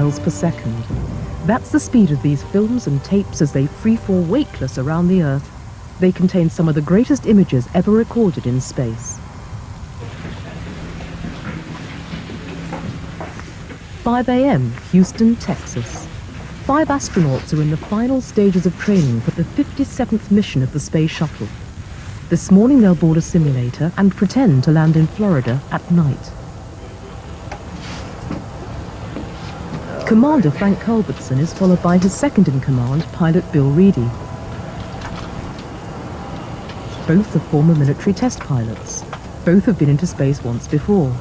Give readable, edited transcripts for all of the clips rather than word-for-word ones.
miles per second. That's the speed of these films and tapes as they freefall weightless around the Earth. They contain some of the greatest images ever recorded in space. 5 a.m., Houston, Texas. 5 astronauts are in the final stages of training for the 57th mission of the Space Shuttle. This morning they'll board a simulator and pretend to land in Florida at night. Commander Frank Culbertson is followed by his second-in-command, pilot Bill Reedy. Both are former military test pilots. Both have been into space once before.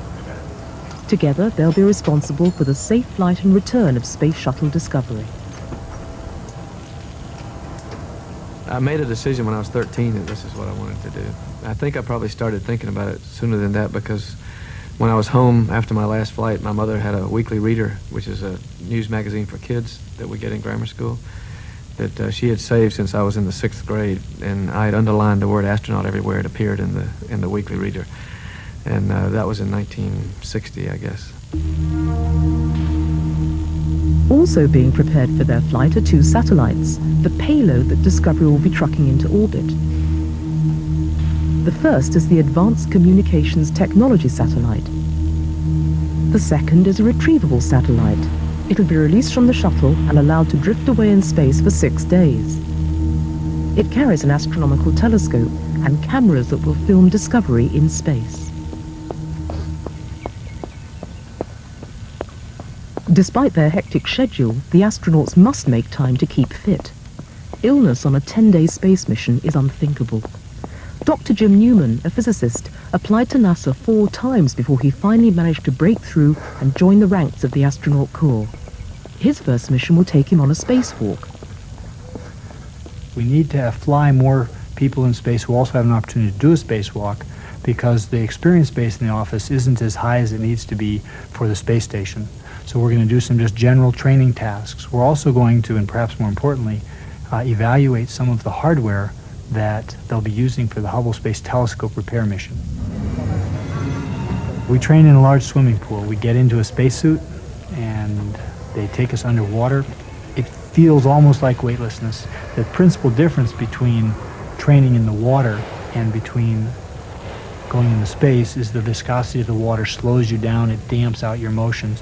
Together, they'll be responsible for the safe flight and return of Space Shuttle Discovery. I made a decision when I was 13 that this is what I wanted to do. I think I probably started thinking about it sooner than that because when I was home after my last flight, my mother had a weekly reader, which is a news magazine for kids that we get in grammar school, that she had saved since I was in the 6th grade, and I had underlined the word astronaut everywhere it appeared in the weekly reader. And that was in 1960, I guess. Also being prepared for their flight are 2 satellites, the payload that Discovery will be trucking into orbit. The first is the Advanced Communications Technology Satellite. The second is a retrievable satellite. It will be released from the shuttle and allowed to drift away in space for 6 days. It carries an astronomical telescope and cameras that will film Discovery in space. Despite their hectic schedule, the astronauts must make time to keep fit. Illness on a 10-day space mission is unthinkable. Dr. Jim Newman, a physicist, applied to NASA 4 times before he finally managed to break through and join the ranks of the astronaut corps. His first mission will take him on a spacewalk. We need to fly more people in space who also have an opportunity to do a spacewalk because the experience base in the office isn't as high as it needs to be for the space station. So we're going to do some just general training tasks. We're also going to, and perhaps more importantly, evaluate some of the hardware that they'll be using for the Hubble Space Telescope repair mission. We train in a large swimming pool. We get into a spacesuit and they take us underwater. It feels almost like weightlessness. The principal difference between training in the water and between going into space is the viscosity of the water slows you down, it damps out your motions.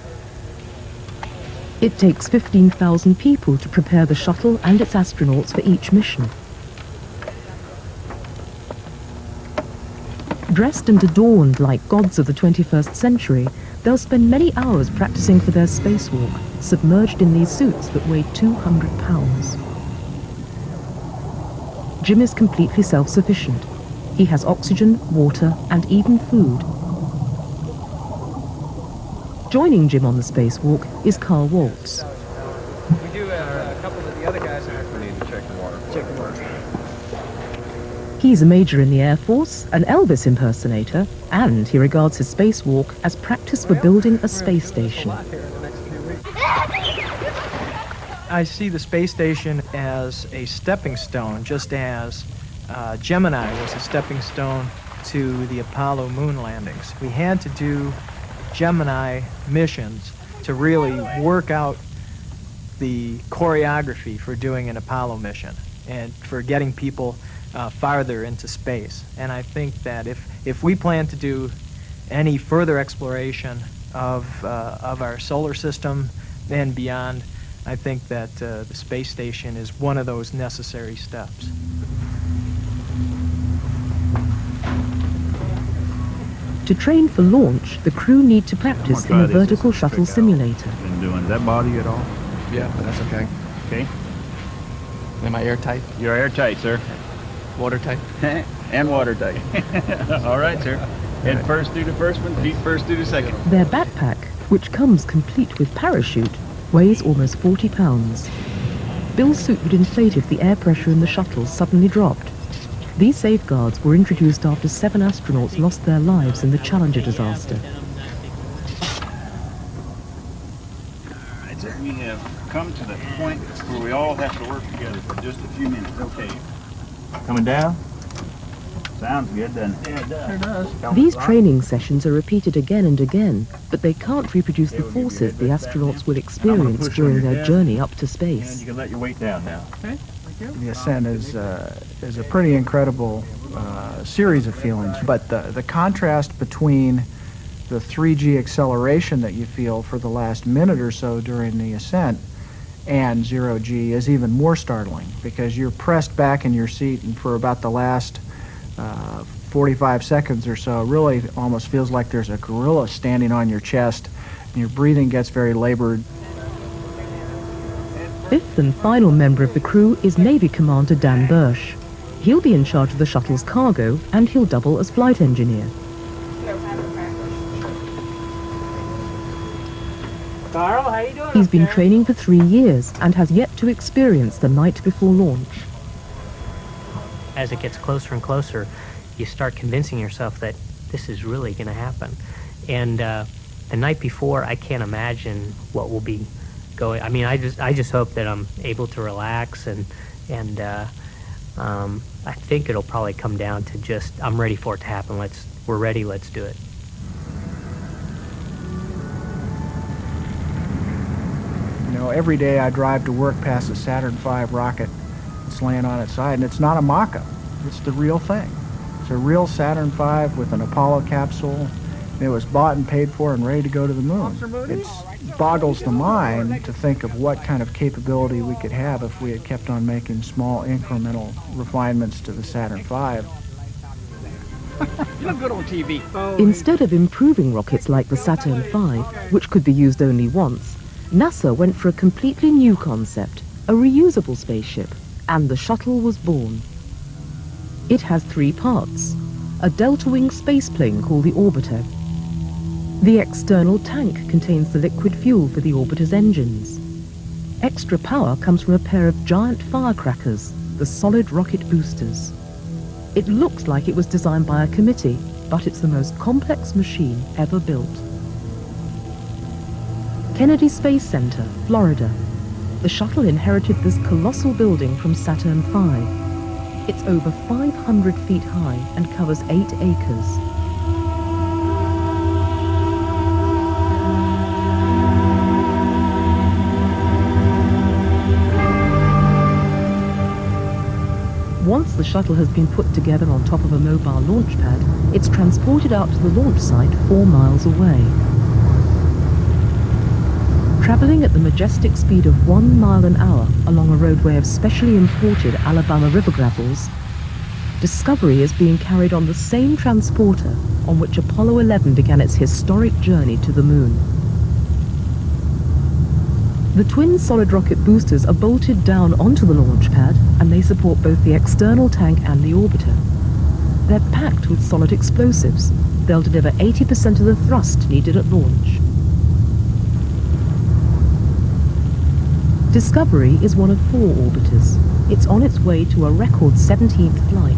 It takes 15,000 people to prepare the shuttle and its astronauts for each mission. Dressed and adorned like gods of the 21st century, they'll spend many hours practicing for their spacewalk, submerged in these suits that weigh 200 pounds. Jim is completely self-sufficient. He has oxygen, water, and even food. Joining Jim on the spacewalk is Carl Waltz. We do a couple of the other guys. We need to check the water. Check the water. He's a major in the Air Force, an Elvis impersonator, and he regards his spacewalk as practice for building a space station. I see the space station as a stepping stone, just as Gemini was a stepping stone to the Apollo moon landings. We had to do Gemini missions to really work out the choreography for doing an Apollo mission and for getting people farther into space. And I think that if we plan to do any further exploration of our solar system and beyond, I think that the space station is one of those necessary steps. To train for launch, the crew need to practice in a vertical shuttle simulator. Been doing that body at all? Yeah, but that's okay. Okay. Am I airtight? You're airtight, sir. Watertight? And watertight. All right, sir. Head first through the first one, feet first through the second. Their backpack, which comes complete with parachute, weighs almost 40 pounds. Bill's suit would inflate if the air pressure in the shuttle suddenly dropped. These safeguards were introduced after 7 astronauts lost their lives in the Challenger disaster. All right, so we have come to the point where we all have to work together for just a few minutes. Okay. Coming down. Sounds good, doesn't it? Yeah, it does. Sure does. These training sessions are repeated again and again, but they can't reproduce the forces the astronauts will experience during their journey up to And space. you can let your weight down now. Okay. The ascent is a pretty incredible series of feelings, but the contrast between the 3G acceleration that you feel for the last minute or so during the ascent and 0G is even more startling, because you're pressed back in your seat, and for about the last 45 seconds or so, really almost feels like there's a gorilla standing on your chest, and your breathing gets very labored. Fifth and final member of the crew is Navy Commander Dan Bursch. He'll be in charge of the shuttle's cargo, and he'll double as flight engineer. Carl, how you doing? He's been training for 3 years and has yet to experience the night before launch. As it gets closer and closer, you start convincing yourself that this is really going to happen. And the night before, I can't imagine what will be going. I mean, I just hope that I'm able to relax, and I think it'll probably come down to just, I'm ready for it to happen. We're ready. Let's do it. You know, every day I drive to work past a Saturn V rocket that's laying on its side, and it's not a mock-up. It's the real thing. It's a real Saturn V with an Apollo capsule. It was bought and paid for and ready to go to the moon. It boggles the mind to think of what kind of capability we could have if we had kept on making small incremental refinements to the Saturn V. You look good on TV. Instead of improving rockets like the Saturn V, which could be used only once, NASA went for a completely new concept, a reusable spaceship, and the shuttle was born. It has 3 parts: a delta-wing spaceplane called the orbiter. The external tank contains the liquid fuel for the orbiter's engines. Extra power comes from a pair of giant firecrackers, the solid rocket boosters. It looks like it was designed by a committee, but it's the most complex machine ever built. Kennedy Space Center, Florida. The shuttle inherited this colossal building from Saturn V. It's over 500 feet high and covers 8 acres. Once the shuttle has been put together on top of a mobile launch pad, it's transported out to the launch site 4 miles away. Traveling at the majestic speed of 1 mile an hour along a roadway of specially imported Alabama river gravels, Discovery is being carried on the same transporter on which Apollo 11 began its historic journey to the moon. The twin solid rocket boosters are bolted down onto the launch pad, and they support both the external tank and the orbiter. They're packed with solid explosives. They'll deliver 80% of the thrust needed at launch. Discovery is one of 4 orbiters. It's on its way to a record 17th flight.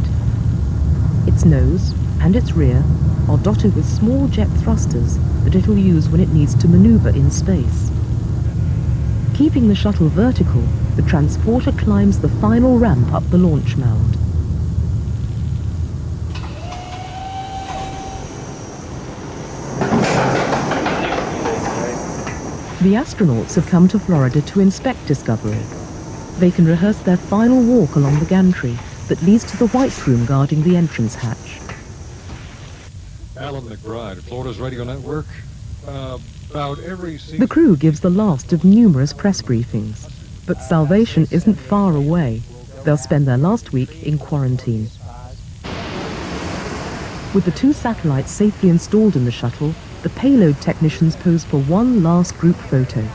Its nose and its rear are dotted with small jet thrusters that it'll use when it needs to maneuver in space. Keeping the shuttle vertical, the transporter climbs the final ramp up the launch mound. The astronauts have come to Florida to inspect Discovery. They can rehearse their final walk along the gantry that leads to the White Room guarding the entrance hatch. Alan McBride, Florida's Radio Network. About every The crew gives the last of numerous press briefings, but salvation isn't far away. They'll spend their last week in quarantine. With the 2 satellites safely installed in the shuttle, the payload technicians pose for one last group photo.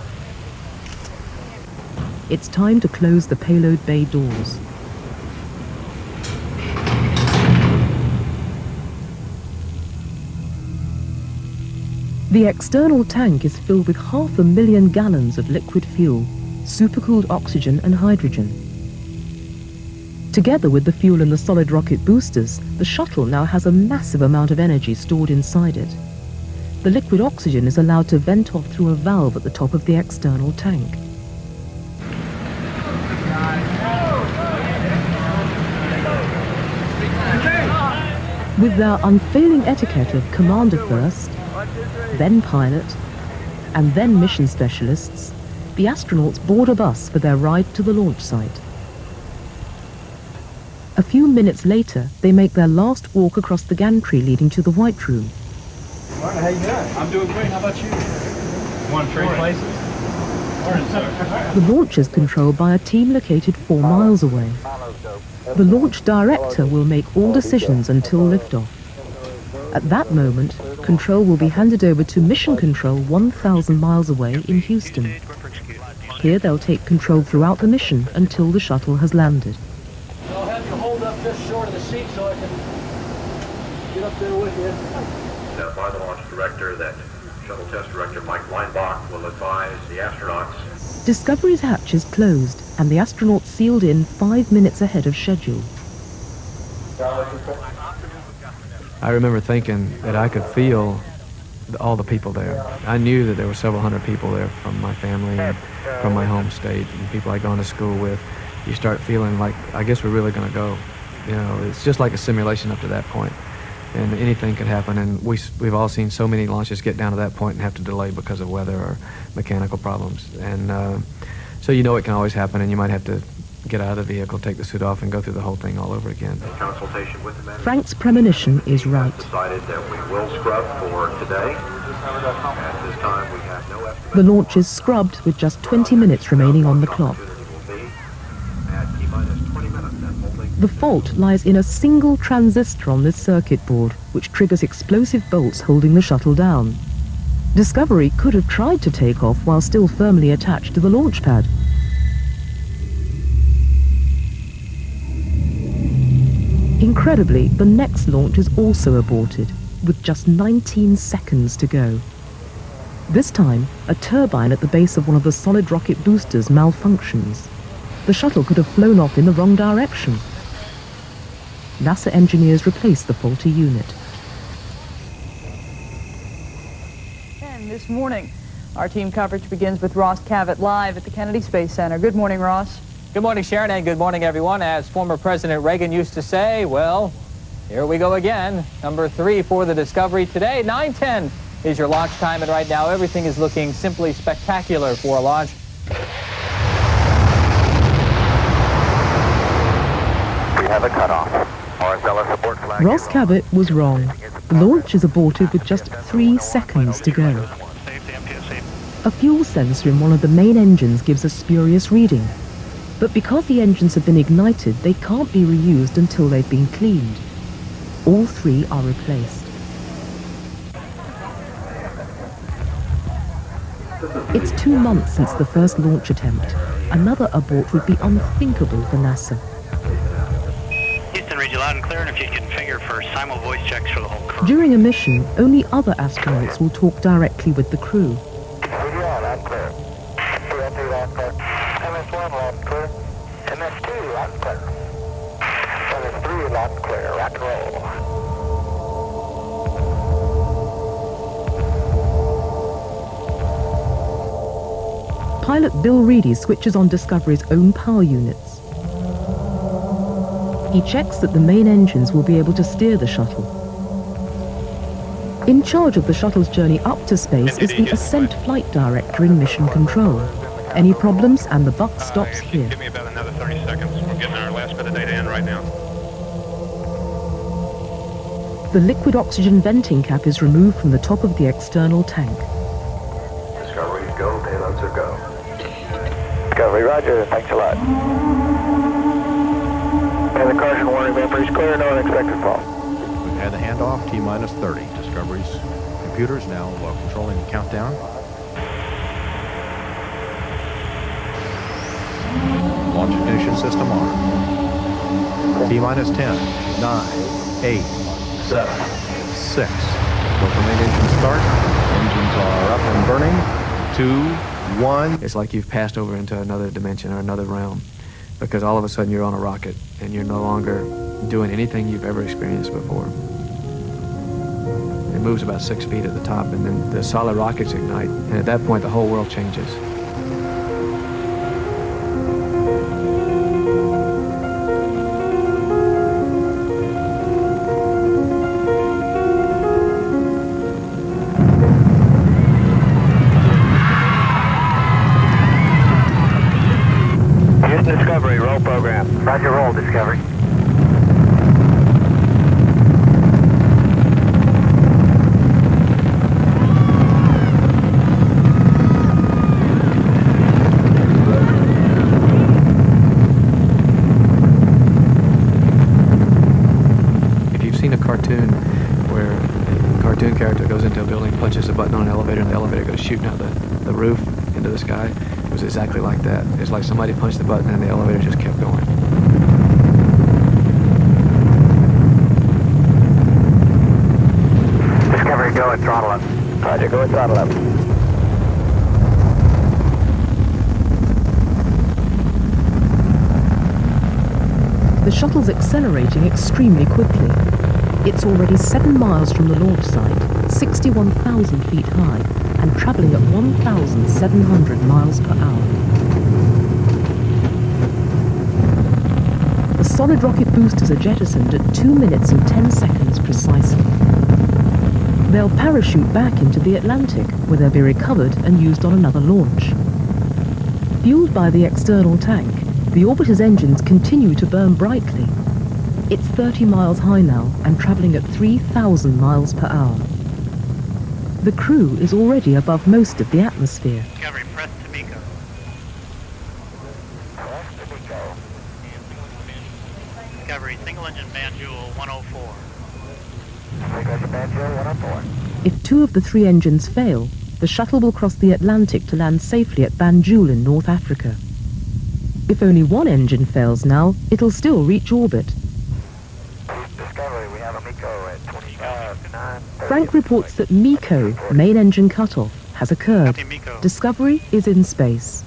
It's time to close the payload bay doors. The external tank is filled with 500,000 gallons of liquid fuel, supercooled oxygen and hydrogen. Together with the fuel in the solid rocket boosters, the shuttle now has a massive amount of energy stored inside it. The liquid oxygen is allowed to vent off through a valve at the top of the external tank. With their unfailing etiquette of commander first, then pilot, and then mission specialists, the astronauts board a bus for their ride to the launch site. A few minutes later, they make their last walk across the gantry leading to the White Room. Martin, how you doing? I'm doing great. How about you? Want to trade places? Morning, sir. The launch is controlled by a team located 4 miles away. The launch director will make all decisions until liftoff. At that moment, control will be handed over to Mission Control 1,000 miles away in Houston. Here they'll take control throughout the mission until the shuttle has landed. I'll have you hold up just short of the seat so I can get up there with you. Now, by the launch director that Shuttle Test Director Mike Weinbach will advise the astronauts. Discovery's hatch is closed and the astronauts sealed in 5 minutes ahead of schedule. I remember thinking that I could feel all the people there. I knew that there were several hundred people there from my family and from my home state and people I'd gone to school with. You start feeling like, I guess we're really going to go. You know, it's just like a simulation up to that point. And anything could happen, and we've all seen so many launches get down to that point and have to delay because of weather or mechanical problems. And so you know it can always happen, and you might have to get out of the vehicle, take the suit off, and go through the whole thing all over again. Consultation with the management. Frank's premonition is right. Decided that we will scrub for today. At this time, we have no estimate. The launch is scrubbed with just 20 minutes remaining on the clock. The fault lies in a single transistor on this circuit board, which triggers explosive bolts holding the shuttle down. Discovery could have tried to take off while still firmly attached to the launch pad. Incredibly, the next launch is also aborted, with just 19 seconds to go. This time, a turbine at the base of one of the solid rocket boosters malfunctions. The shuttle could have flown off in the wrong direction. NASA engineers replace the faulty unit. And this morning, our team coverage begins with Ross Cavett live at the Kennedy Space Center. Good morning, Ross. Good morning, Sharon, and good morning, everyone. As former President Reagan used to say, well, here we go again. Number 3 for the Discovery today. 9:10 is your launch time, and right now everything is looking simply spectacular for a launch. We have a cutoff. Ross Cavett was wrong. The launch is aborted with just 3 seconds to go. A fuel sensor in one of the main engines gives a spurious reading. But because the engines have been ignited, they can't be reused until they've been cleaned. All 3 are replaced. It's 2 months since the first launch attempt. Another abort would be unthinkable for NASA. Houston, read you loud and clear, and if you can finger for simul voice checks for the whole crew. During a mission, only other astronauts will talk directly with the crew. MS1 loud and clear. MS2 loud and clear. MS3 loud and clear. Rock and roll. Pilot Bill Reedy switches on Discovery's own power units. He checks that the main engines will be able to steer the shuttle. In charge of the shuttle's journey up to space is the Ascent Flight Director in Mission Control. Any problems and the buck stops here. Give me about another 30 seconds. We're getting our last bit of data in right now. The liquid oxygen venting cap is removed from the top of the external tank. Discovery, go. Payloads are go. Discovery, roger. Thanks a lot. And the caution warning vapor is clear. No unexpected fall. We've had the handoff, T-minus 30. Discovery's computers now controlling the countdown. Launch ignition system on. T-minus 10, 9, 8, 7, 6. Propane engine start. Engines are up and burning. 2, 1. It's like you've passed over into another dimension or another realm, because all of a sudden you're on a rocket and you're no longer doing anything you've ever experienced before. It moves about 6 feet at the top, and then the solid rockets ignite, and at that point the whole world changes. where a cartoon character goes into a building, punches a button on an elevator, and the elevator goes shooting out the roof into the sky. It was exactly like that. It's like somebody punched the button and the elevator just kept going. Discovery, go and throttle up. Roger, go and throttle up. The shuttle's accelerating extremely quickly. It's already 7 miles from the launch site, 61,000 feet high, and traveling at 1,700 miles per hour. The solid rocket boosters are jettisoned at 2 minutes and 10 seconds precisely. They'll parachute back into the Atlantic, where they'll be recovered and used on another launch. Fueled by the external tank, the orbiter's engines continue to burn brightly. It's 30 miles high now and traveling at 3,000 miles per hour. The crew is already above most of the atmosphere. Discovery, press to MECO. Press to MECO. Discovery, single engine Banjul 104. Single engine Banjul 104. If 2 of the 3 engines fail, the shuttle will cross the Atlantic to land safely at Banjul in North Africa. If only 1 engine fails now, it'll still reach orbit. Discovery, we have a MECO at 25.9. Frank reports that MECO, main engine cutoff, has occurred. Discovery is in space.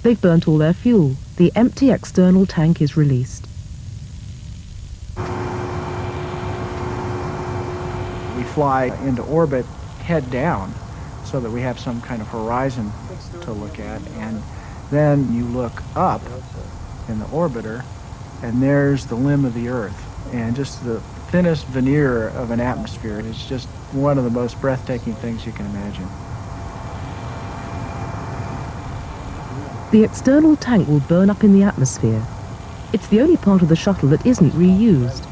They've burnt all their fuel. The empty external tank is released. We fly into orbit head down so that we have some kind of horizon to look at, and then you look up in the orbiter and there's the limb of the Earth and just the thinnest veneer of an atmosphere. It's just one of the most breathtaking things you can imagine. The external tank will burn up in the atmosphere. It's the only part of the shuttle that isn't reused.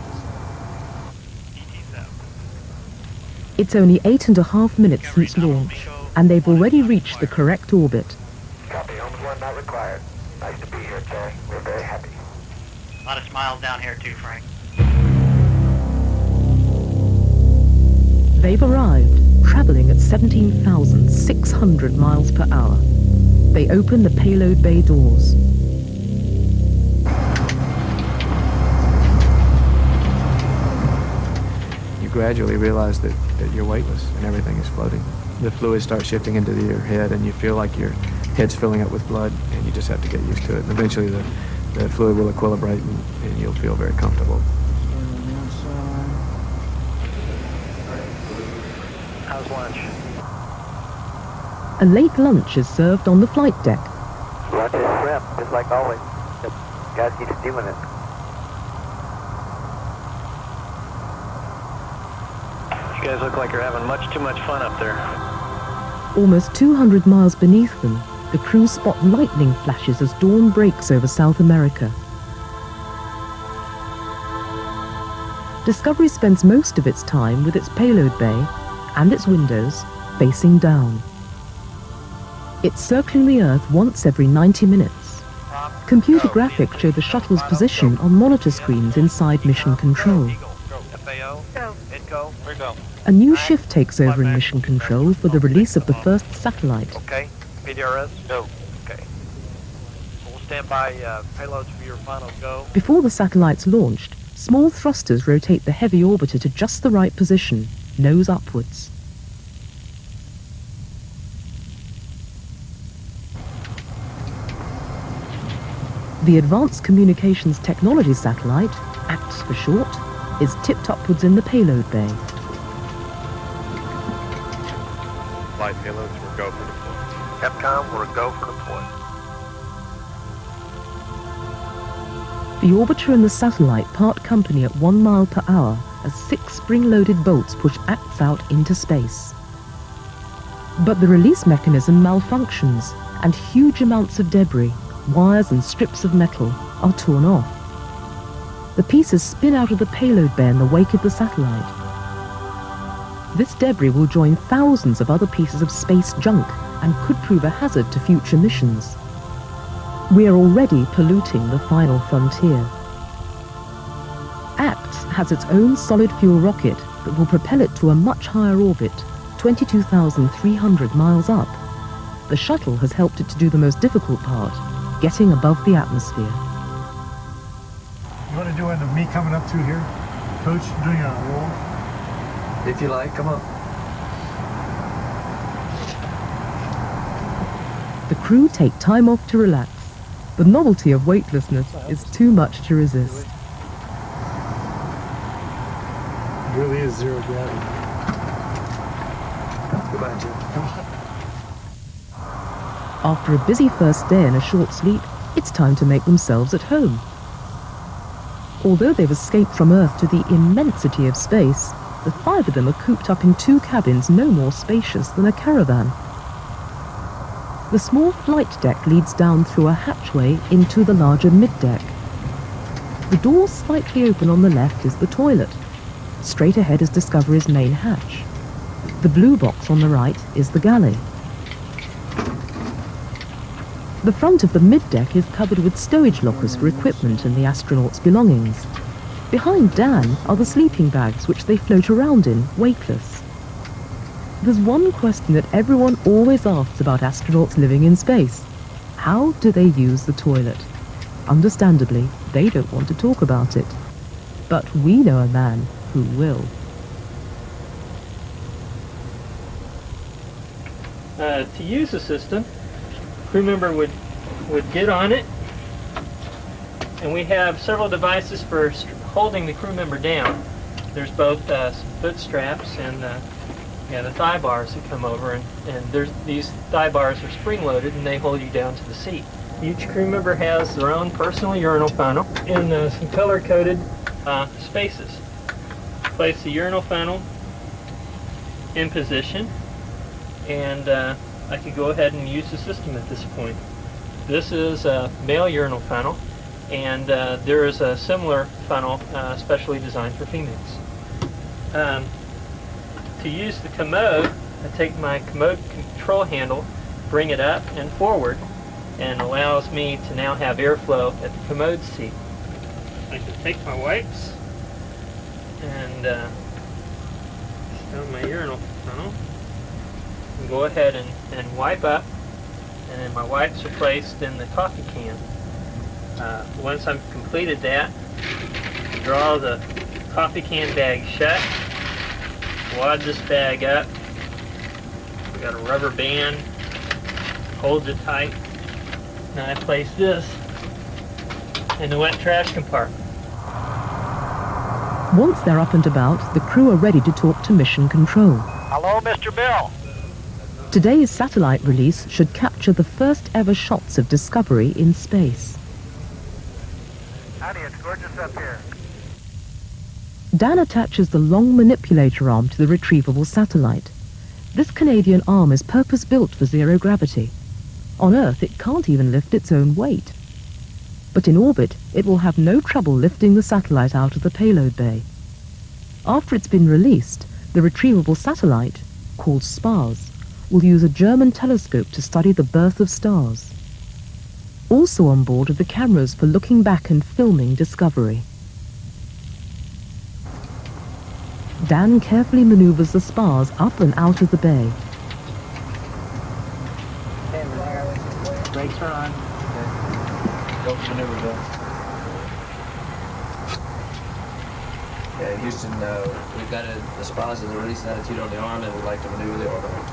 It's only 8.5 minutes since launch, and they've already reached the correct orbit. Copy, Holmes 1 not required. Nice to be here, Terry. We're very happy. A lot of smiles down here too, Frank. They've arrived, traveling at 17,600 miles per hour. They open the payload bay doors. You gradually realize that you're weightless and everything is floating. The fluid starts shifting into your head and you feel like your head's filling up with blood, and you just have to get used to it. And eventually the fluid will equilibrate and you'll feel very comfortable. How's lunch? A late lunch is served on the flight deck. Lunch is shrimp, just like always. The guys keep stealing it. You guys look like you're having much too much fun up there. Almost 200 miles beneath them, the crew spot lightning flashes as dawn breaks over South America. Discovery spends most of its time with its payload bay and its windows facing down. It's circling the Earth once every 90 minutes. Computer graphics show the shuttle's position on monitor screens inside mission control. FAO, Go. A new shift takes over in mission control for the release of the first satellite. Okay. PDRS? Go. Okay. We'll stand by payloads for your final go. Before the satellite's launched, small thrusters rotate the heavy orbiter to just the right position, nose upwards. The Advanced Communications Technology Satellite, ACTS for short, is tipped upwards in the payload bay. Flight payloads will go for deployment. Capcom will go for deployment. The orbiter and the satellite part company at 1 mile per hour as 6 spring-loaded bolts push ACTS out into space. But the release mechanism malfunctions, and huge amounts of debris, wires and strips of metal, are torn off. The pieces spin out of the payload bay in the wake of the satellite. This debris will join thousands of other pieces of space junk and could prove a hazard to future missions. We are already polluting the final frontier. ACTS has its own solid fuel rocket that will propel it to a much higher orbit, 22,300 miles up. The shuttle has helped it to do the most difficult part, getting above the atmosphere. You want to do one of me coming up through here? Coach, doing a roll? If you like, come on. The crew take time off to relax. The novelty of weightlessness is too much to resist. It really is zero gravity. Goodbye, Jim. Come on. After a busy first day and a short sleep, it's time to make themselves at home. Although they've escaped from Earth to the immensity of space, the 5 of them are cooped up in 2 cabins no more spacious than a caravan. The small flight deck leads down through a hatchway into the larger mid-deck. The door slightly open on the left is the toilet. Straight ahead is Discovery's main hatch. The blue box on the right is the galley. The front of the mid-deck is covered with stowage lockers for equipment and the astronauts' belongings. Behind Dan are the sleeping bags which they float around in, weightless. There's one question that everyone always asks about astronauts living in space. How do they use the toilet? Understandably, they don't want to talk about it. But we know a man who will. To use the system, crew member would get on it, and we have several devices for holding the crew member down. There's both foot straps and the thigh bars that come over, and these thigh bars are spring-loaded and they hold you down to the seat. Each crew member has their own personal urinal funnel in some color-coded spaces. Place the urinal funnel in position, and I could go ahead and use the system at this point. This is a male urinal funnel, and there is a similar funnel specially designed for females. To use the commode, I take my commode control handle, bring it up and forward, and allows me to now have airflow at the commode seat. I can take my wipes and down my urinal funnel and go ahead and wipe up, and then my wipes are placed in the coffee can. Once I've completed that, draw the coffee can bag shut, wad this bag up. We got a rubber band, holds it tight. Now I place this in the wet trash compartment. Once they're up and about, the crew are ready to talk to Mission Control. Hello, Mr. Bill. Today's satellite release should capture the first ever shots of Discovery in space. Howdy, it's gorgeous up here. Dan attaches the long manipulator arm to the retrievable satellite. This Canadian arm is purpose-built for zero gravity. On Earth, it can't even lift its own weight. But in orbit, it will have no trouble lifting the satellite out of the payload bay. After it's been released, the retrievable satellite, called SPARS, will use a German telescope to study the birth of stars. Also on board are the cameras for looking back and filming Discovery. Dan carefully maneuvers the spars up and out of the bay. Brakes are on. Okay. Don't maneuver though. Yeah, Houston, we've got the spars and the release attitude on the arm, and we'd like to maneuver the orbital.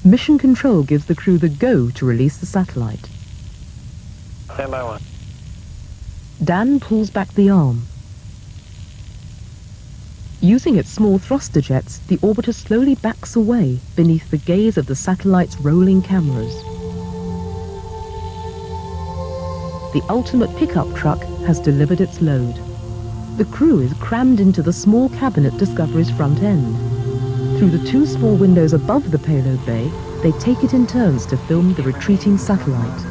Mission Control gives the crew the go to release the satellite. Stand by one. Dan pulls back the arm. Using its small thruster jets, the orbiter slowly backs away beneath the gaze of the satellite's rolling cameras. The ultimate pickup truck has delivered its load. The crew is crammed into the small cabin at Discovery's front end. Through the 2 small windows above the payload bay, they take it in turns to film the retreating satellite.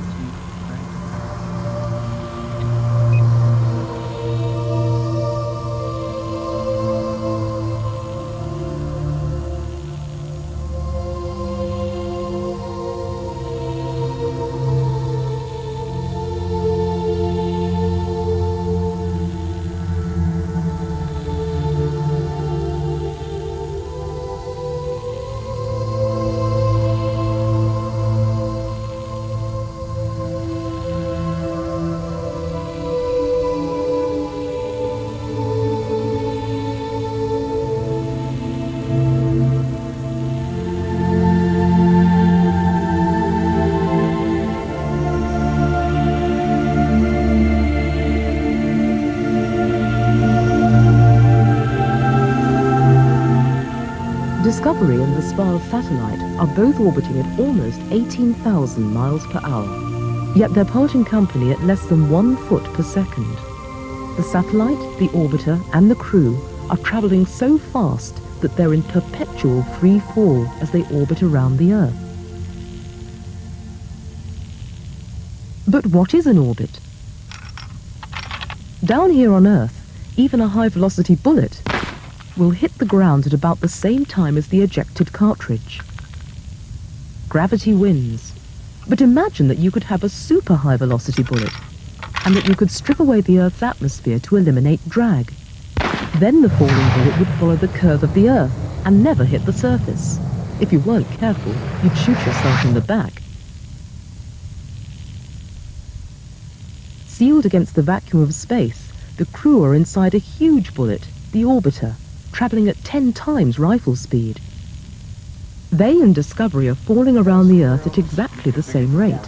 Discovery and the SPARS satellite are both orbiting at almost 18,000 miles per hour. Yet they're parting company at less than 1 foot per second. The satellite, the orbiter, and the crew are traveling so fast that they're in perpetual free fall as they orbit around the Earth. But what is an orbit? Down here on Earth, even a high-velocity bullet will hit the ground at about the same time as the ejected cartridge. Gravity wins. But imagine that you could have a super high-velocity bullet, and that you could strip away the Earth's atmosphere to eliminate drag. Then the falling bullet would follow the curve of the Earth and never hit the surface. If you weren't careful, you'd shoot yourself in the back. Sealed against the vacuum of space, the crew are inside a huge bullet, the orbiter, traveling at 10 times rifle speed. They and Discovery are falling around the Earth at exactly the same rate.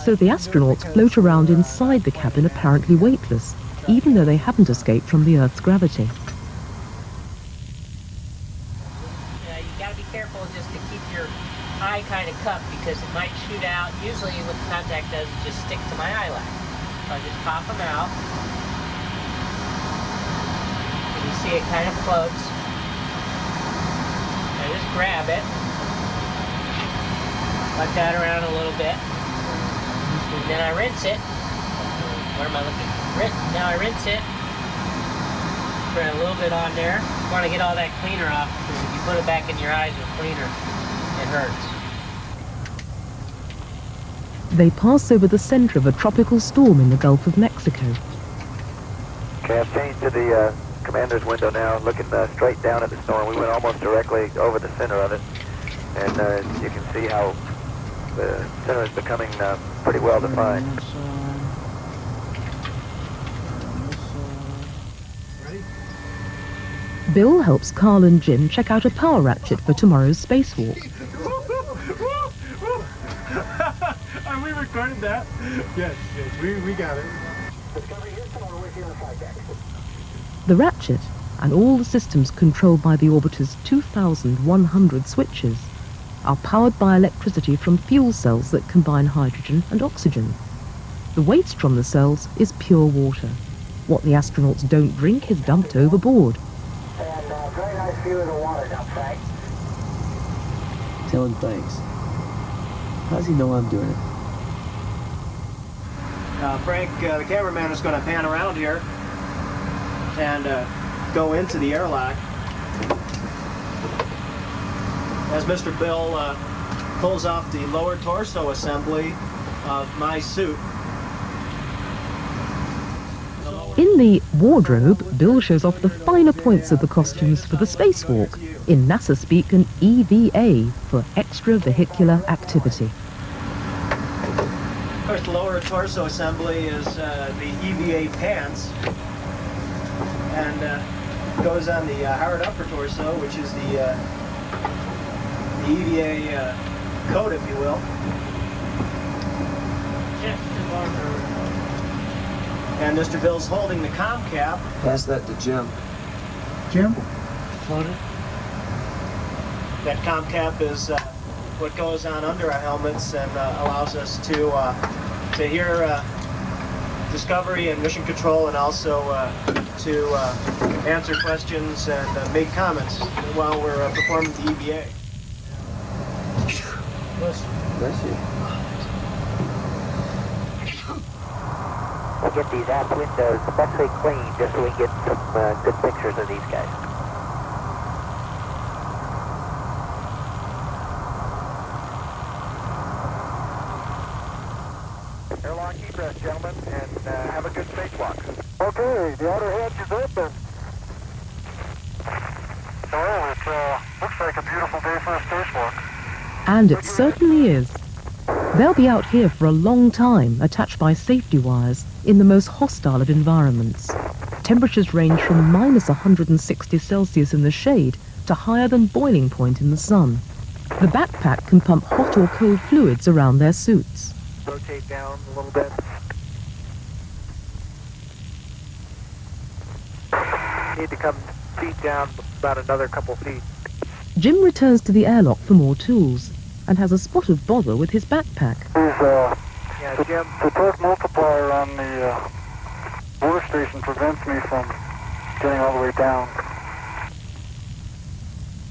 So the astronauts float around inside the cabin apparently weightless, even though they haven't escaped from the Earth's gravity. You gotta be careful just to keep your eye kind of cupped because it might shoot out. Usually what the contact does is just stick to my eyelash. So I just pop them out. And you see it kind of floats. I just grab it. Let that around a little bit. And then I rinse it. Where am I looking? Now I rinse it. Put a little bit on there. You want to get all that cleaner off because if you put it back in your eyes with cleaner, it hurts. They pass over the center of a tropical storm in the Gulf of Mexico. Okay, I've changed to the commander's window now, looking straight down at the storm. We went almost directly over the center of it, and you can see how the center is becoming pretty well defined. Bill helps Carl and Jim check out a power ratchet for tomorrow's spacewalk. Are we recording that? Yes, we got it. The ratchet, and all the systems controlled by the orbiter's 2,100 switches, are powered by electricity from fuel cells that combine hydrogen and oxygen. The waste from the cells is pure water. What the astronauts don't drink is dumped overboard. And very nice view of the water dump, Frank. Tell him thanks. How does he know I'm doing it? Frank, the cameraman is going to pan around here and go into the airlock. As Mr. Bill pulls off the lower torso assembly of my suit. In the wardrobe, Bill shows off the finer points of the costumes for the spacewalk. In NASA speak, an EVA for extravehicular activity. Of course, the lower torso assembly is the EVA pants, and goes on the hard upper torso, which is the EVA coat, if you will. And Mr. Bill's holding the comm cap. Pass that to Jim. Jim? That comm cap is what goes on under our helmets and allows us to hear Discovery and Mission Control, and also to answer questions and make comments while we're performing the EVA. Bless you. We'll get these aft windows especially clean just so we can get some good pictures of these guys. Airlock egress, gentlemen, and have a good spacewalk. Okay, the outer hatch is open. Well, it looks like a beautiful day for a spacewalk. And it certainly is. They'll be out here for a long time, attached by safety wires, in the most hostile of environments. Temperatures range from minus 160 Celsius in the shade to higher than boiling point in the sun. The backpack can pump hot or cold fluids around their suits. Rotate down a little bit. Need to come feet down about another couple feet. Jim returns to the airlock for more tools and has a spot of bother with his backpack. The torque multiplier on the workstation prevents me from getting all the way down.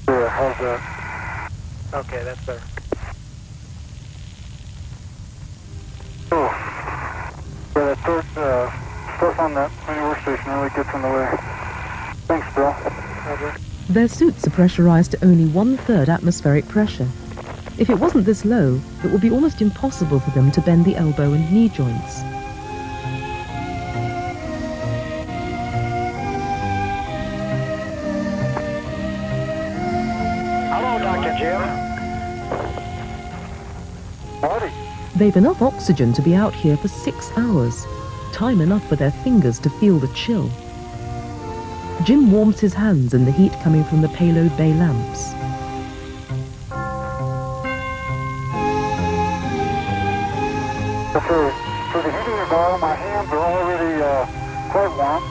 There, how's that? Okay, that's better. Oh, yeah, that torque stuff on that mini workstation really gets in the way. Thanks, Bill. Roger. Their suits are pressurized to only 1/3 atmospheric pressure. If it wasn't this low, it would be almost impossible for them to bend the elbow and knee joints. Hello, Dr. Jim. Marty. They've enough oxygen to be out here for 6 hours, time enough for their fingers to feel the chill. Jim warms his hands in the heat coming from the payload bay lamps. For the heating of oil, my hands are already quite warm.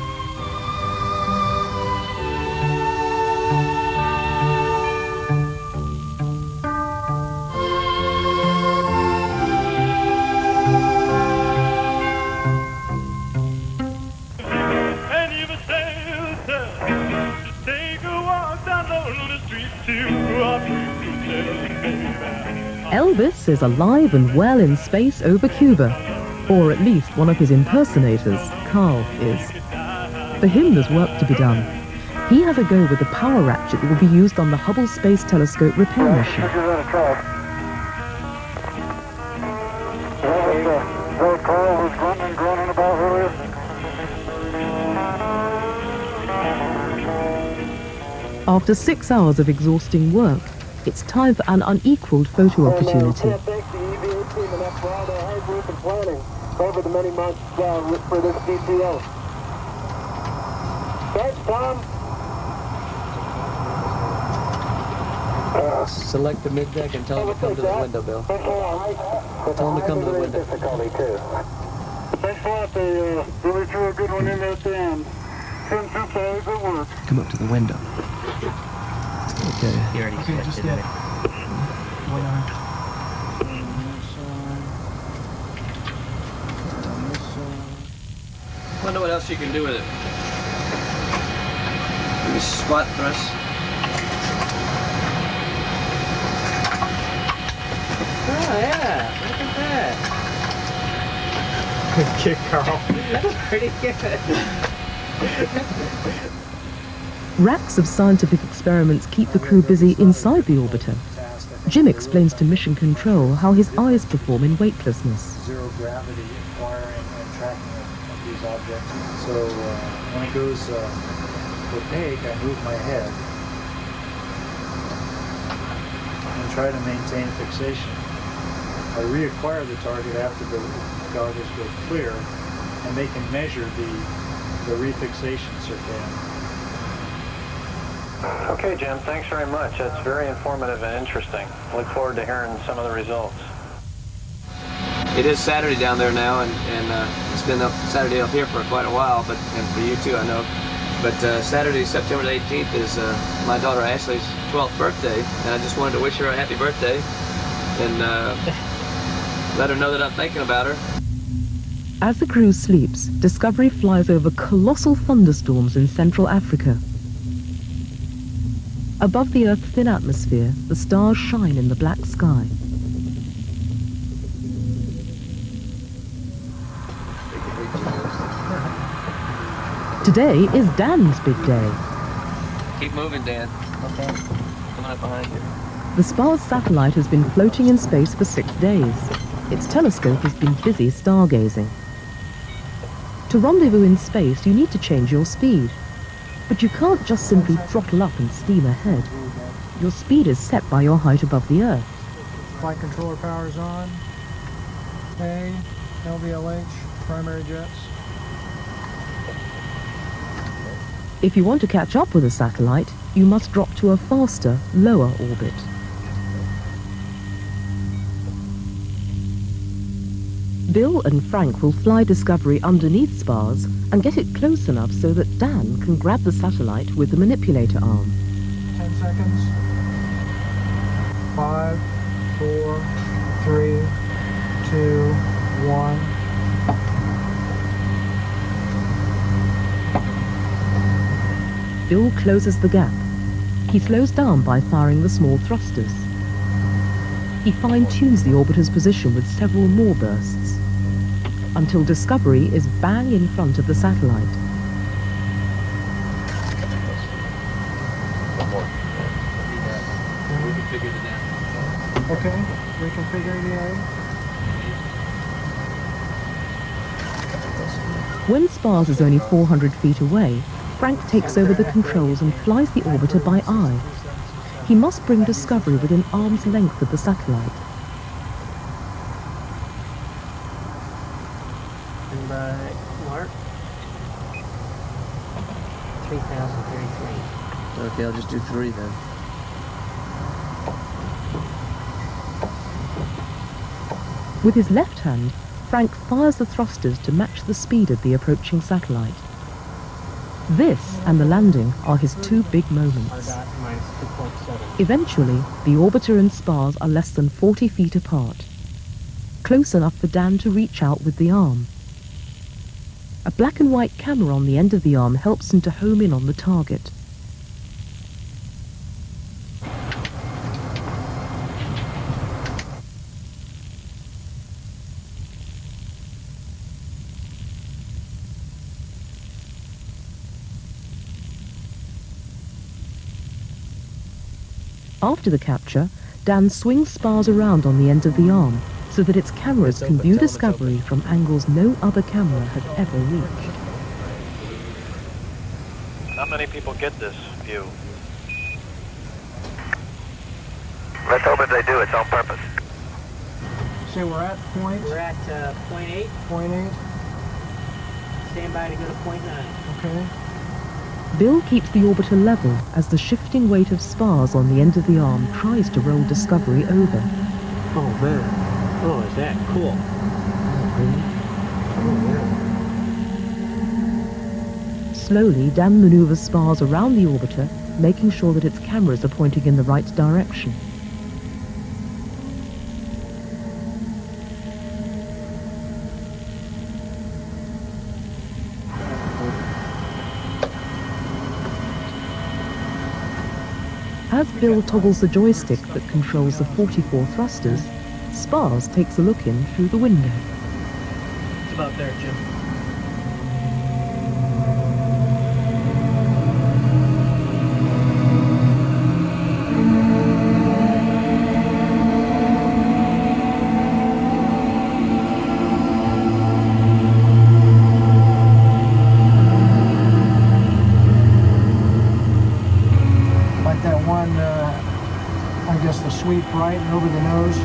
Elvis is alive and well in space over Cuba, or at least one of his impersonators, Carl, is. For him, there's work to be done. He has a go with the power ratchet that will be used on the Hubble Space Telescope repair mission. Carl was grunting and groaning about earlier. After 6 hours of exhausting work, it's time for an unequaled photo opportunity. Thanks to the EVA team and for all their hard work and planning over the many months for this DCO. Thanks, Tom. Select the mid-deck and tell them to come to the window, Bill. Tell them to come to the window. Thanks a lot. They really threw a good one in there at the end. Since it's always at work. Come up to the window. Okay. He already sketched it in it. Wonder what else you can do with it. Maybe squat thrust. Oh yeah, look at that. Good kick, Carl. That's pretty good. Racks of scientific experiments keep the crew busy inside the orbiter. Jim explains to Mission Control how his eyes perform in weightlessness. Zero gravity acquiring and tracking of these objects. So when it goes opaque, I move my head and try to maintain fixation. I reacquire the target after the goggles go clear, and they can measure the refixation circuit. Okay, Jim, thanks very much. That's very informative and interesting. Look forward to hearing some of the results. It is Saturday down there now, and it's been up Saturday up here for quite a while, and for you too, I know. But Saturday, September the 18th, is my daughter Ashley's 12th birthday, and I just wanted to wish her a happy birthday and let her know that I'm thinking about her. As the crew sleeps, Discovery flies over colossal thunderstorms in Central Africa. Above the Earth's thin atmosphere, the stars shine in the black sky. Today is Dan's big day. Keep moving, Dan. Okay. Coming up behind you. The SPAR's satellite has been floating in space for 6 days. Its telescope has been busy stargazing. To rendezvous in space, you need to change your speed. But you can't just simply throttle up and steam ahead. Your speed is set by your height above the Earth. Flight controller power's on. A, LVLH, primary jets. If you want to catch up with a satellite, you must drop to a faster, lower orbit. Bill and Frank will fly Discovery underneath SPARS and get it close enough so that Dan can grab the satellite with the manipulator arm. 10 seconds. 5, 4, 3, 2, 1. Bill closes the gap. He slows down by firing the small thrusters. He fine-tunes the orbiter's position with several more bursts, until Discovery is bang in front of the satellite. Okay, reconfigure EDA. When Spars is only 400 feet away, Frank takes over the controls and flies the orbiter by eye. He must bring Discovery within arm's length of the satellite. And Mark? 3,033. Okay, I'll just do 3 then. With his left hand, Frank fires the thrusters to match the speed of the approaching satellite. This and the landing are his two big moments. Eventually, the orbiter and Spars are less than 40 feet apart, close enough for Dan to reach out with the arm. A black and white camera on the end of the arm helps him to home in on the target. After the capture, Dan swings Spars around on the end of the arm so that its cameras can view Discovery from angles no other camera has ever reached. Not many people get this view. Let's hope if they do, it's on purpose. So we're at point? We're at point 8. Point 8. Stand by to go to point 9. Okay. Bill keeps the orbiter level as the shifting weight of Spars on the end of the arm tries to roll Discovery over. Oh, man. Oh, is that cool? Slowly, Dan maneuvers Spars around the orbiter, making sure that its cameras are pointing in the right direction. As Bill toggles the joystick that controls the 44 thrusters, Spars takes a look in through the window. It's about there, Jim. Like that one, I guess the sweep right and over the nose.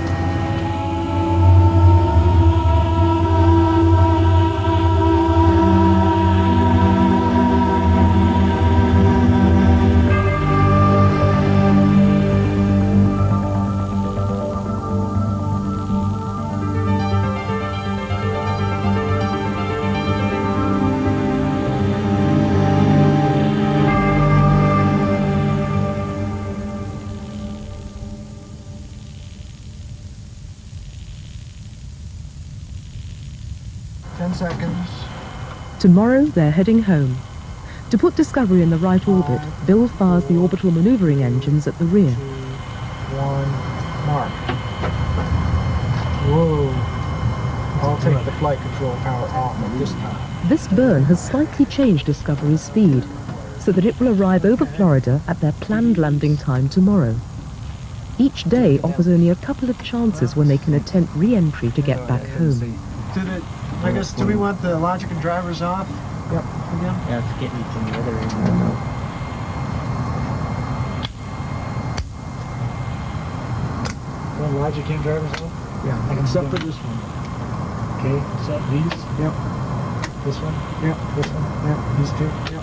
Seconds. Tomorrow, they're heading home. To put Discovery in the right orbit, Bill fires the orbital maneuvering engines at the rear. 1, mark. Whoa. I'll take the flight control power off at this time. This burn has slightly changed Discovery's speed, so that it will arrive over Florida at their planned landing time tomorrow. Each day offers only a couple of chances when they can attempt re-entry to get back home. I guess, do we want the logic and drivers off? Yep. Again? Yeah, it's getting from the other end. One logic and drivers off? Yeah. Except for this one. Okay, so these? Yep. This one? Yep. This one? Yep. These two? Yep.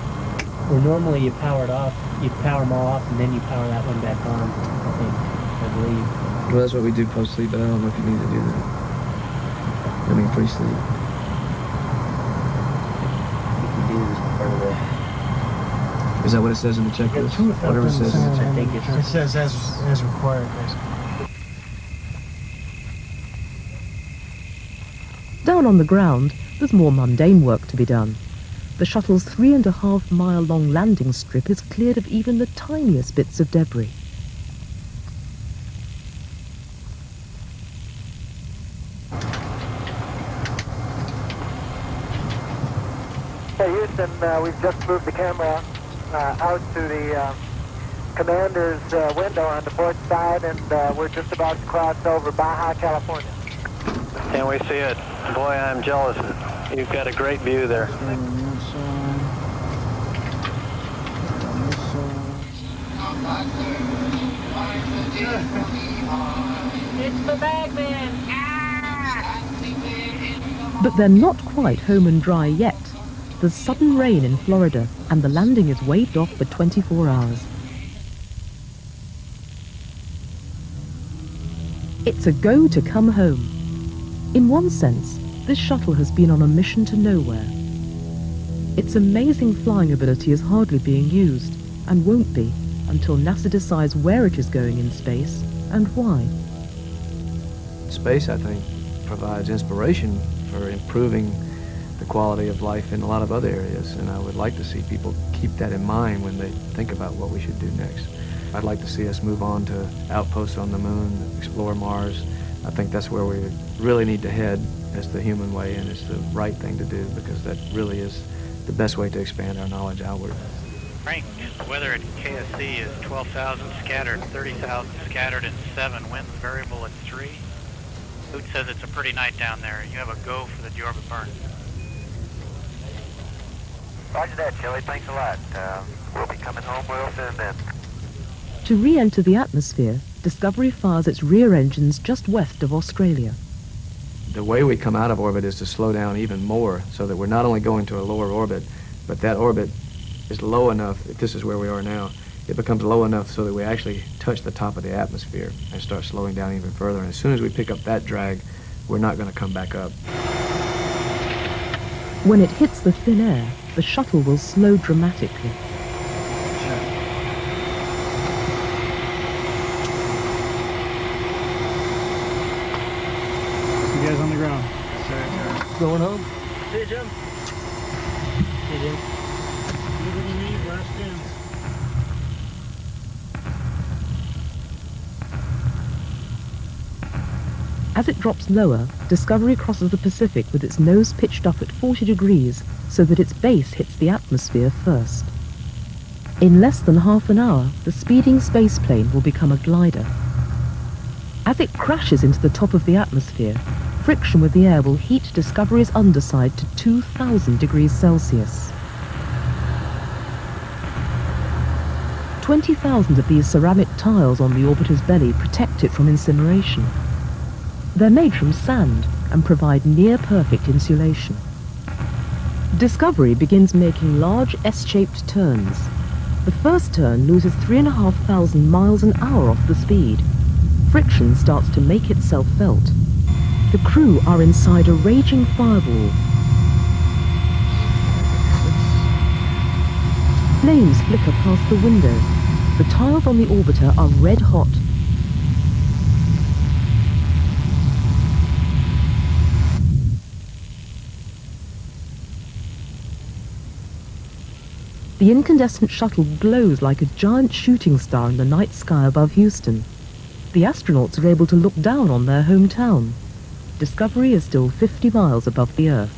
Well, normally you power it off, you power them all off, and then you power that one back on, I believe. Well, that's what we do post-sleep, but I don't know if you need to do that. I mean, pre-sleep. Is that what it says in the checklist? Whatever it says in the checklist. It says as required, basically. Down on the ground, there's more mundane work to be done. The shuttle's 3.5-mile-long landing strip is cleared of even the tiniest bits of debris. Hey, Houston, we've just moved the camera out to the commander's window on the port side, and we're just about to cross over Baja, California. Can we see it? Boy, I'm jealous. You've got a great view there. It's the bagman! But they're not quite home and dry yet. There's sudden rain in Florida, and the landing is waved off for 24 hours. It's a go to come home. In one sense, this shuttle has been on a mission to nowhere. Its amazing flying ability is hardly being used, and won't be, until NASA decides where it is going in space and why. Space, I think, provides inspiration for improving the quality of life in a lot of other areas, and I would like to see people keep that in mind when they think about what we should do next. I'd like to see us move on to outposts on the moon, explore Mars. I think that's where we really need to head as the human way, and it's the right thing to do, because that really is the best way to expand our knowledge outward. Frank, weather at KSC is 12,000 scattered, 30,000 scattered, and 7. Winds variable at 3. Hoot says it's a pretty night down there. You have a go for the deorbit burn. Roger that, Chili. Thanks a lot. We'll be coming home real soon then. To re-enter the atmosphere, Discovery fires its rear engines just west of Australia. The way we come out of orbit is to slow down even more, so that we're not only going to a lower orbit, but that orbit is low enough, if this is where we are now, it becomes low enough so that we actually touch the top of the atmosphere and start slowing down even further. And as soon as we pick up that drag, we're not going to come back up. When it hits the thin air, the shuttle will slow dramatically. You guys on the ground? Going home? See you, Jim. See you, Jim. Last chance. As it drops lower, Discovery crosses the Pacific with its nose pitched up at 40 degrees so that its base hits the atmosphere first. In less than half an hour, the speeding spaceplane will become a glider. As it crashes into the top of the atmosphere, friction with the air will heat Discovery's underside to 2,000 degrees Celsius. 20,000 of these ceramic tiles on the orbiter's belly protect it from incineration. They're made from sand and provide near-perfect insulation. Discovery begins making large S-shaped turns. The first turn loses 3,500 miles an hour off the speed. Friction starts to make itself felt. The crew are inside a raging fireball. Flames flicker past the window. The tiles on the orbiter are red hot. The incandescent shuttle glows like a giant shooting star in the night sky above Houston. The astronauts are able to look down on their hometown. Discovery is still 50 miles above the Earth.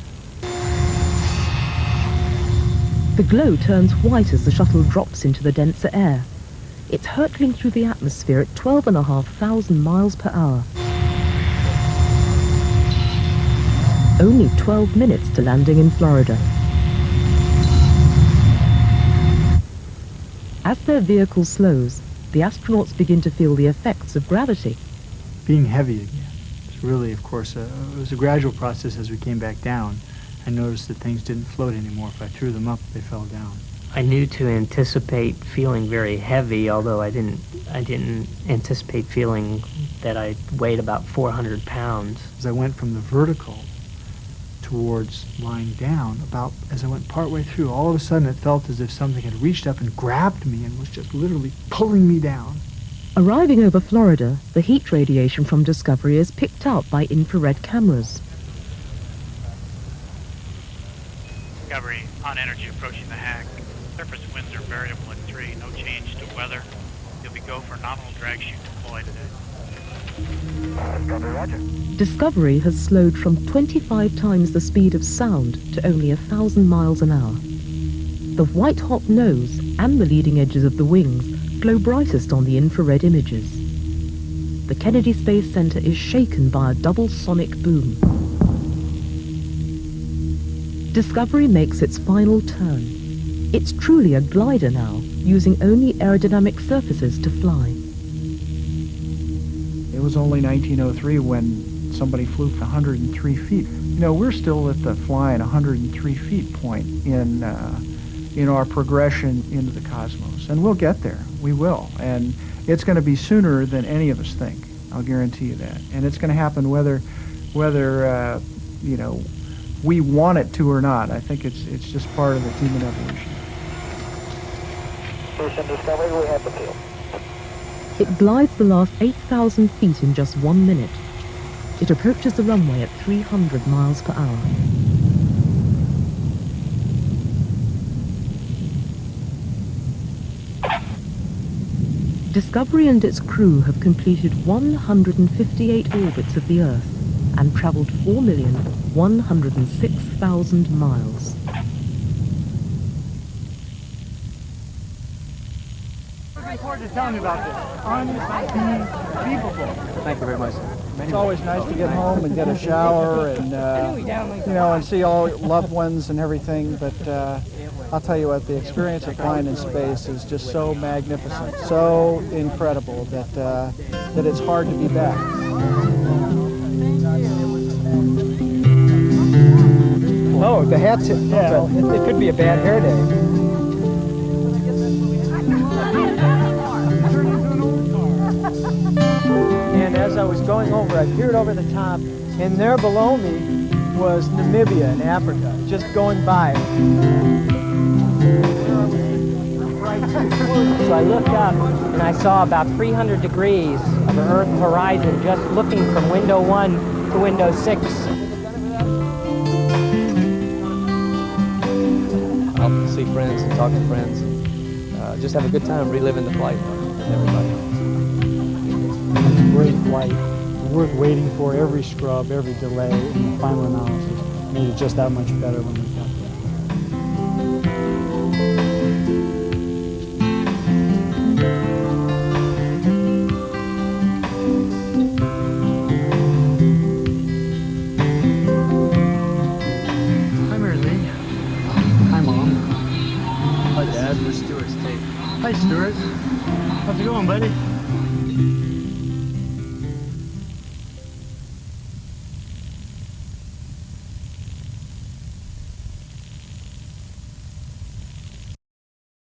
The glow turns white as the shuttle drops into the denser air. It's hurtling through the atmosphere at 12,500 miles per hour. Only 12 minutes to landing in Florida. As their vehicle slows, the astronauts begin to feel the effects of gravity. Being heavy again. It's really, of course, it was a gradual process as we came back down. I noticed that things didn't float anymore. If I threw them up, they fell down. I knew to anticipate feeling very heavy, although I didn't anticipate feeling that I weighed about 400 pounds. As I went from the vertical towards lying down, about as I went partway through, all of a sudden it felt as if something had reached up and grabbed me and was just literally pulling me down. Arriving over Florida, the heat radiation from Discovery is picked up by infrared cameras. upon energy approaching the HAC. Surface winds are variable at 3. No change to weather. You'll be go for nominal drag chute deploy today. Discovery, roger. Discovery has slowed from 25 times the speed of sound to only 1,000 miles an hour. The white-hot nose and the leading edges of the wings glow brightest on the infrared images. The Kennedy Space Center is shaken by a double sonic boom. Discovery makes its final turn. It's truly a glider now, using only aerodynamic surfaces to fly. It was only 1903 when somebody flew for 103 feet. You know, we're still at the flying 103 feet point in our progression into the cosmos. And we'll get there. We will. And it's going to be sooner than any of us think. I'll guarantee you that. And it's going to happen whether you know, we want it to or not. I think it's just part of the human evolution. Station Discovery, we have the field. It glides the last 8,000 feet in just 1 minute. It approaches the runway at 300 miles per hour. Discovery and its crew have completed 158 orbits of the Earth and traveled 4,106,000 miles. Looking forward to telling you about this. Unbelievable. Thank you very much. It's always nice to get home and get a shower and, you know, and see all loved ones and everything, but I'll tell you what, the experience of flying in space is just so magnificent, so incredible that it's hard to be back. Oh, the hat's it. Yeah, it could be a bad hair day. And as I was going over, I peered over the top, and there below me was Namibia in Africa, just going by. So I looked up and I saw about 300 degrees of the Earth horizon just looking from window 1 to window 6. Out to see friends and talk to friends. Just have a good time reliving the flight with everybody. It's a great flight, worth waiting for. Every scrub, every delay, and the final analysis made it just that much better when we got there. Hi, Mary Lee. Hi, Mom. Hi, Dad. Where's Stuart's tape? Hi, Stuart. How's it going, buddy?